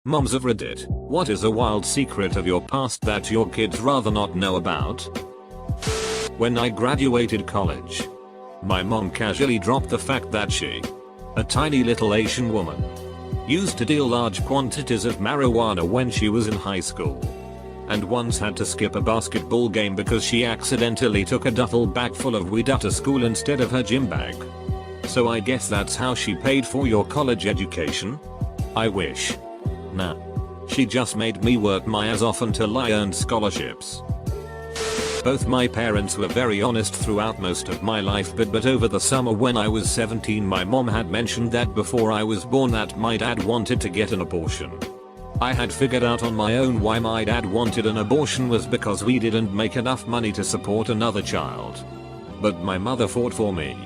Moms of Reddit, what is a wild secret of your past that your kids rather not know about? When I graduated college, my mom casually dropped the fact that she, a tiny little Asian woman, used to deal large quantities of marijuana when she was in high school, and once had to skip a basketball game because she accidentally took a duffel bag full of weed out of school instead of her gym bag. So I guess that's how she paid for your college education? I wish. Nah. She just made me work my ass off until I earned scholarships. Both my parents were very honest throughout most of my life, but over the summer when I was 17 my mom had mentioned that before I was born that my dad wanted to get an abortion. I had figured out on my own why my dad wanted an abortion was because we didn't make enough money to support another child. But my mother fought for me.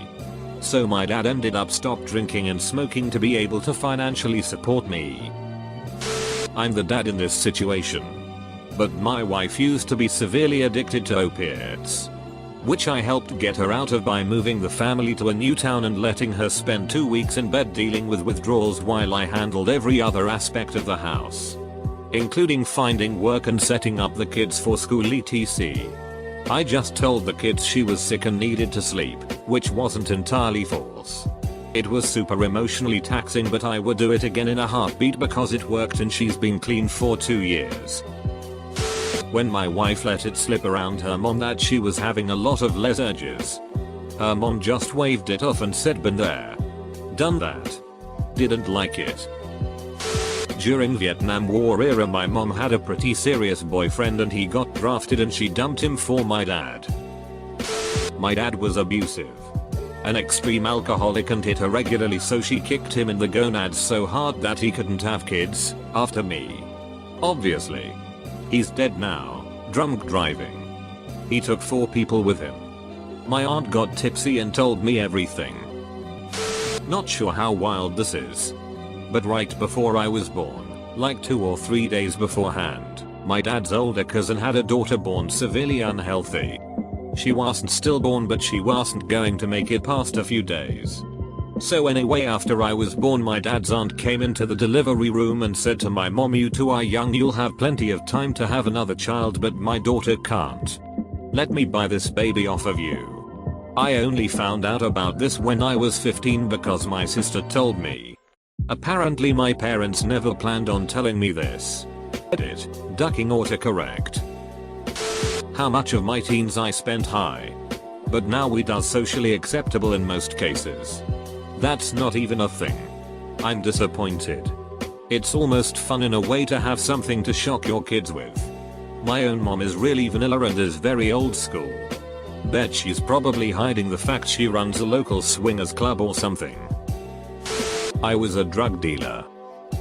So my dad ended up stopped drinking and smoking to be able to financially support me. I'm the dad in this situation. But my wife used to be severely addicted to opiates, which I helped get her out of by moving the family to a new town and letting her spend 2 weeks in bed dealing with withdrawals while I handled every other aspect of the house, including finding work and setting up the kids for school etc. I just told the kids she was sick and needed to sleep, which wasn't entirely false. It was super emotionally taxing, but I would do it again in a heartbeat because it worked and she's been clean for 2 years. When my wife let it slip around her mom that she was having a lot of les urges, her mom just waved it off and said been there, done that. Didn't like it. During Vietnam War era my mom had a pretty serious boyfriend and he got drafted and she dumped him for my dad. My dad was abusive, an extreme alcoholic, and hit her regularly, so she kicked him in the gonads so hard that he couldn't have kids after me. Obviously. He's dead now, drunk driving. He took 4 people with him. My aunt got tipsy and told me everything. Not sure how wild this is, but right before I was born, like 2 or 3 days beforehand, my dad's older cousin had a daughter born severely unhealthy. She wasn't stillborn, but she wasn't going to make it past a few days. So anyway, after I was born my dad's aunt came into the delivery room and said to my mom, "You two are young, you'll have plenty of time to have another child, but my daughter can't. Let me buy this baby off of you." I only found out about this when I was 15 because my sister told me. Apparently my parents never planned on telling me this. Edit, ducking autocorrect. How much of my teens I spent high. But now weed are socially acceptable in most cases. That's not even a thing. I'm disappointed. It's almost fun in a way to have something to shock your kids with. My own mom is really vanilla and is very old school. Bet she's probably hiding the fact she runs a local swingers club or something. I was a drug dealer.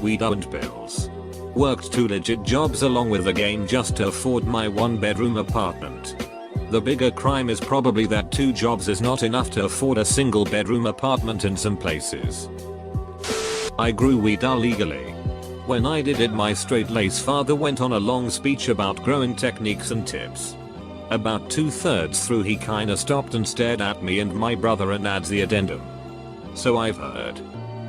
Weed owned pills. Worked 2 legit jobs along with the game just to afford my 1-bedroom apartment. The bigger crime is probably that 2 jobs is not enough to afford a single bedroom apartment in some places. I grew weed illegally. When I did it my straight-laced father went on a long speech about growing techniques and tips. About 2/3 through he kinda stopped and stared at me and my brother and adds the addendum. So I've heard.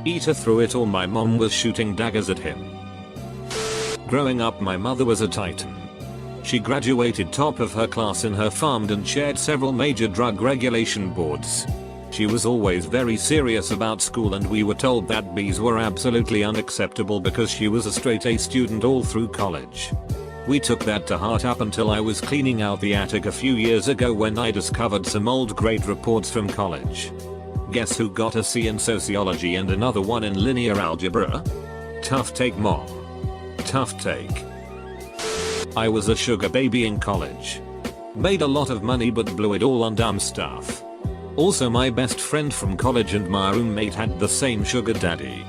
Either through it or my mom was shooting daggers at him. Growing up my mother was a titan. She graduated top of her class in her farm and chaired several major drug regulation boards. She was always very serious about school and we were told that B's were absolutely unacceptable because she was a straight A student all through college. We took that to heart up until I was cleaning out the attic a few years ago when I discovered some old grade reports from college. Guess who got a C in sociology and another one in linear algebra? Tough take, mom. Tough take. I was a sugar baby in college. Made a lot of money but blew it all on dumb stuff. Also my best friend from college and my roommate had the same sugar daddy.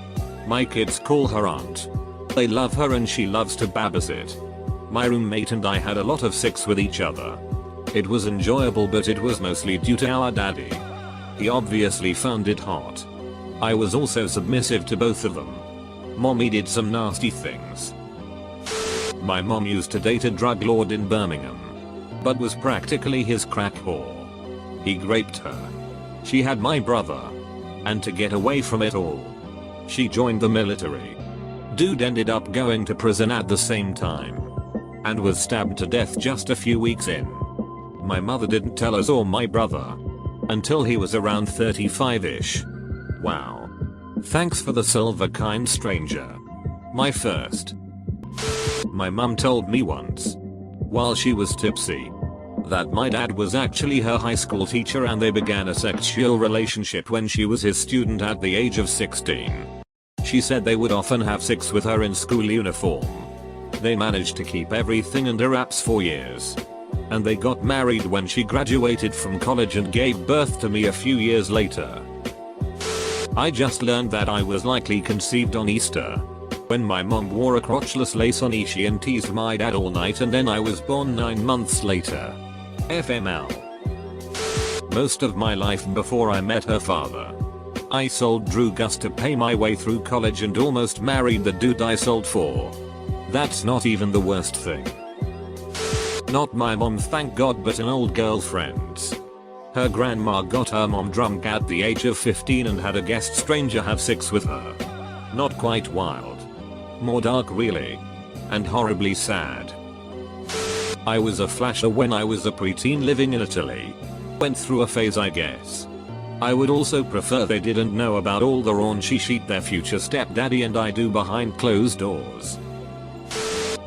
My kids call her aunt. They love her and she loves to babysit. My roommate and I had a lot of sex with each other. It was enjoyable but it was mostly due to our daddy. He obviously found it hot. I was also submissive to both of them. Mommy did some nasty things. My mom used to date a drug lord in Birmingham, but was practically his crack whore. He raped her. She had my brother. And to get away from it all, she joined the military. Dude ended up going to prison at the same time and was stabbed to death just a few weeks in. My mother didn't tell us or my brother until he was around 35ish. Wow. Thanks for the silver, kind stranger. My first. My mum told me once, while she was tipsy, that my dad was actually her high school teacher and they began a sexual relationship when she was his student at the age of 16. She said they would often have sex with her in school uniform. They managed to keep everything under wraps for years. And they got married when she graduated from college and gave birth to me a few years later. I just learned that I was likely conceived on Easter, when my mom wore a crotchless lace on Ishi and teased my dad all night, and then I was born 9 months later. FML. Most of my life before I met her father, I sold Drew Gus to pay my way through college and almost married the dude I sold for. That's not even the worst thing. Not my mom, thank God, but an old girlfriend's. Her grandma got her mom drunk at the age of 15 and had a guest stranger have sex with her. Not quite wild. More dark really. And horribly sad. I was a flasher when I was a preteen living in Italy. Went through a phase, I guess. I would also prefer they didn't know about all the raunchy shit their future stepdaddy and I do behind closed doors.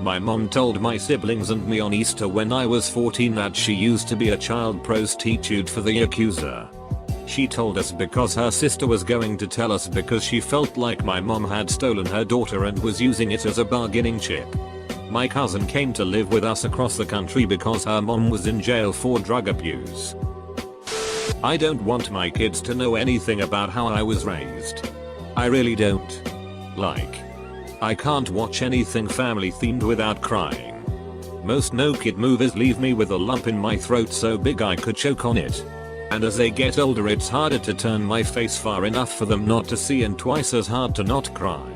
My mom told my siblings and me on Easter when I was 14 that she used to be a child prostitute for the accuser. She told us because her sister was going to tell us because she felt like my mom had stolen her daughter and was using it as a bargaining chip. My cousin came to live with us across the country because her mom was in jail for drug abuse. I don't want my kids to know anything about how I was raised. I really don't. Like, I can't watch anything family themed without crying. Most no kid movies leave me with a lump in my throat so big I could choke on it. And as they get older it's harder to turn my face far enough for them not to see and twice as hard to not cry.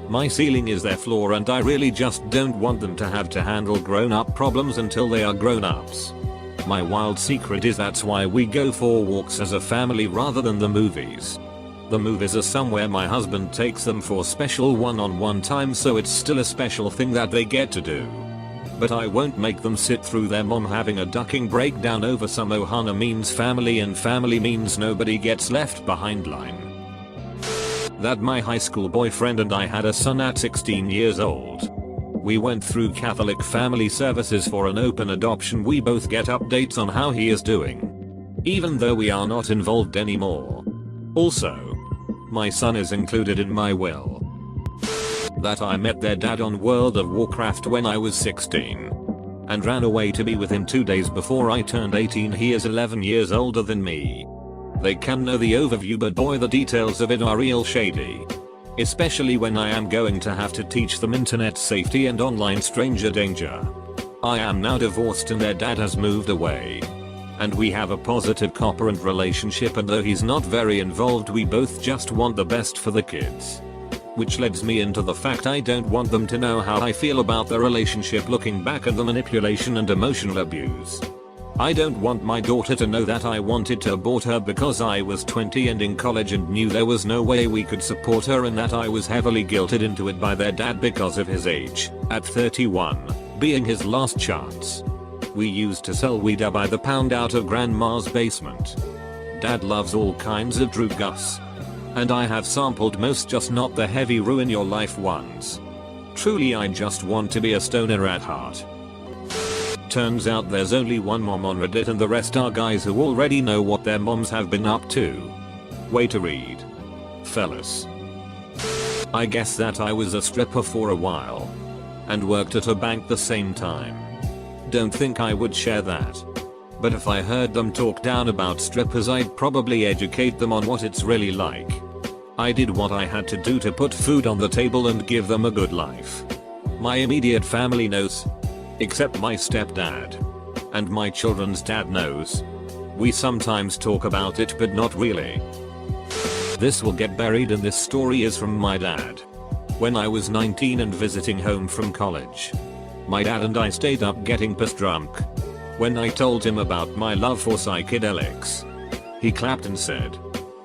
My ceiling is their floor and I really just don't want them to have to handle grown-up problems until they are grown-ups. My wild secret is that's why we go for walks as a family rather than the movies. The movies are somewhere my husband takes them for special one-on-one time, so it's still a special thing that they get to do. But I won't make them sit through their mom having a ducking breakdown over some Ohana means family and family means nobody gets left behind line. That my high school boyfriend and I had a son at 16 years old. We went through Catholic Family Services for an open adoption. We both get updates on how he is doing, even though we are not involved anymore. Also, my son is included in my will. That I met their dad on World of Warcraft when I was 16 and ran away to be with him 2 days before I turned 18. He is 11 years older than me. They can know the overview, but boy, the details of it are real shady. Especially when I am going to have to teach them internet safety and online stranger danger. I am now divorced and their dad has moved away. And we have a positive co-parent relationship, and though he's not very involved we both just want the best for the kids. Which leads me into the fact I don't want them to know how I feel about the relationship looking back and the manipulation and emotional abuse. I don't want my daughter to know that I wanted to abort her because I was 20 and in college and knew there was no way we could support her, and that I was heavily guilted into it by their dad because of his age, at 31, being his last chance. We used to sell weed by the pound out of grandma's basement. Dad loves all kinds of Drew Gus. And I have sampled most, just not the heavy ruin your life ones. Truly I just want to be a stoner at heart. Turns out there's only one mom on Reddit and the rest are guys who already know what their moms have been up to. Way to read. Fellas. I guess that I was a stripper for a while. And worked at a bank the same time. Don't think I would share that. But if I heard them talk down about strippers I'd probably educate them on what it's really like. I did what I had to do to put food on the table and give them a good life. My immediate family knows. Except my stepdad. And my children's dad knows. We sometimes talk about it but not really. This will get buried and this story is from my dad. When I was 19 and visiting home from college, my dad and I stayed up getting pissed drunk. When I told him about my love for psychedelics, he clapped and said,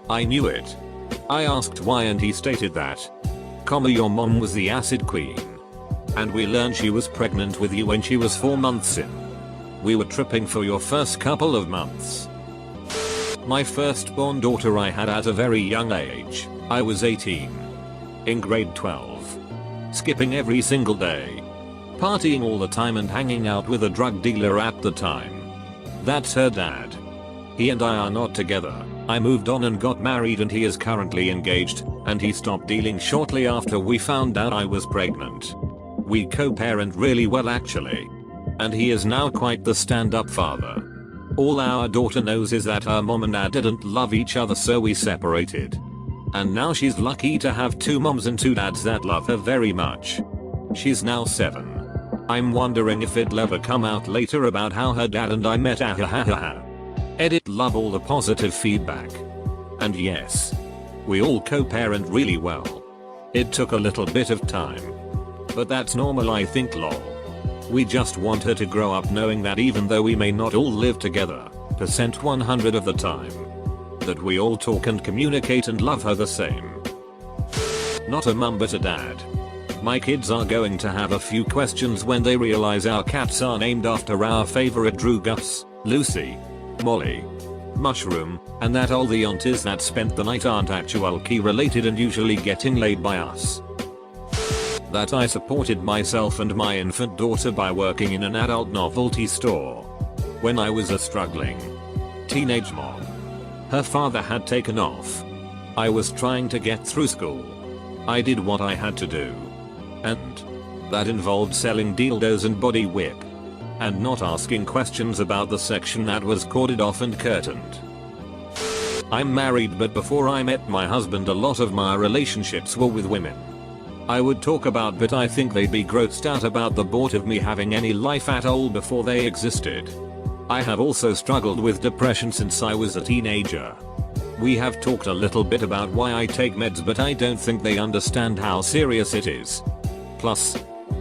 "I knew it." I asked why and he stated that Your mom was the acid queen. And we learned she was pregnant with you when she was 4 months in. We were tripping for your first couple of months. My firstborn daughter I had at a very young age. I was 18. In grade 12. Skipping every single day. Partying all the time and hanging out with a drug dealer at the time. That's her dad. He and I are not together. I moved on and got married and he is currently engaged, and he stopped dealing shortly after we found out I was pregnant. We co-parent really well actually. And he is now quite the stand-up father. All our daughter knows is that her mom and dad didn't love each other, so we separated. And now she's lucky to have 2 moms and 2 dads that love her very much. She's now 7. I'm wondering if it'll ever come out later about how her dad and I met. Edit, love all the positive feedback. And yes, we all co-parent really well. It took a little bit of time. But that's normal I think lol. We just want her to grow up knowing that even though we may not all live together, percent 100 of the time, that we all talk and communicate and love her the same. Not a mum but a dad. My kids are going to have a few questions when they realize our cats are named after our favorite Drew, Gus, Lucy, Molly, Mushroom, and that all the aunties that spent the night aren't actually related and usually getting laid by us. That I supported myself and my infant daughter by working in an adult novelty store. When I was a struggling teenage mom. Her father had taken off. I was trying to get through school. I did what I had to do. And that involved selling dildos and body whip. And not asking questions about the section that was corded off and curtained. I'm married, but before I met my husband a lot of my relationships were with women. I would talk about, but I think they'd be grossed out about the thought of me having any life at all before they existed. I have also struggled with depression since I was a teenager. We have talked a little bit about why I take meds, but I don't think they understand how serious it is. Plus,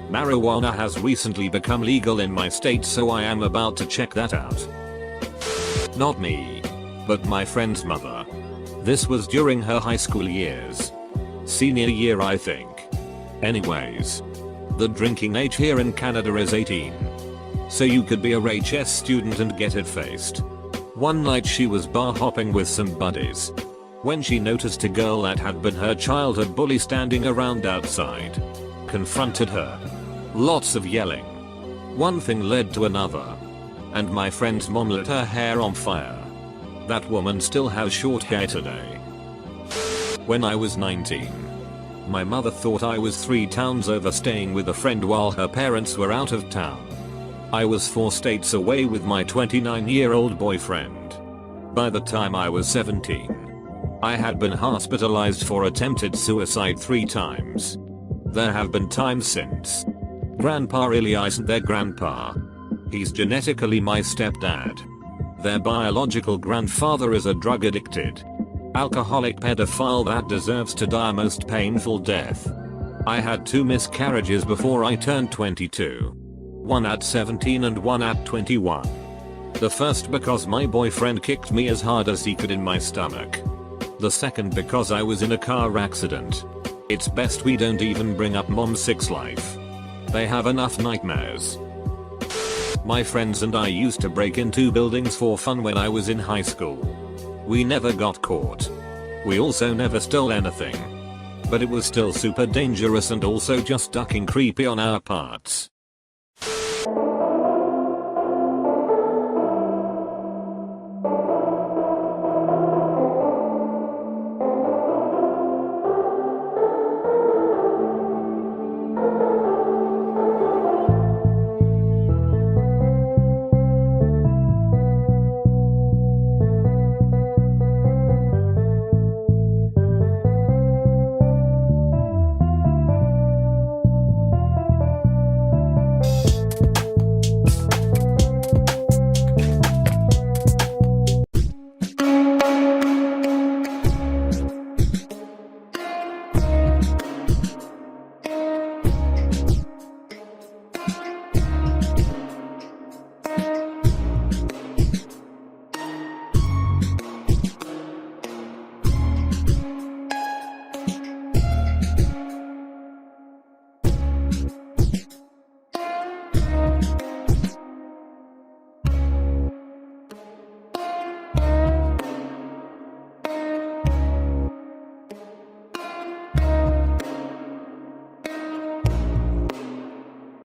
marijuana has recently become legal in my state, so I am about to check that out. Not me, but my friend's mother. This was during her high school years. Senior year I think. Anyways, the drinking age here in Canada is 18. So you could be a RHS student and get it faced. One night she was bar hopping with some buddies. When she noticed a girl that had been her childhood bully standing around outside. Confronted her. Lots of yelling. One thing led to another. And my friend's mom lit her hair on fire. That woman still has short hair today. When I was 19. My mother thought I was 3 towns over staying with a friend while her parents were out of town. I was 4 states away with my 29-year-old boyfriend. By the time I was 17, I had been hospitalized for attempted suicide 3 times. There have been times since. Grandpa really isn't their grandpa. He's genetically my stepdad. Their biological grandfather is a drug addicted alcoholic pedophile that deserves to die a most painful death. I had 2 miscarriages before I turned 22. One at 17 and one at 21. The first because my boyfriend kicked me as hard as he could in my stomach. The second because I was in a car accident. It's best we don't even bring up mom's sex life. They have enough nightmares. My friends and I used to break into buildings for fun when I was in high school. We never got caught. We also never stole anything. But it was still super dangerous and also just ducking creepy on our parts.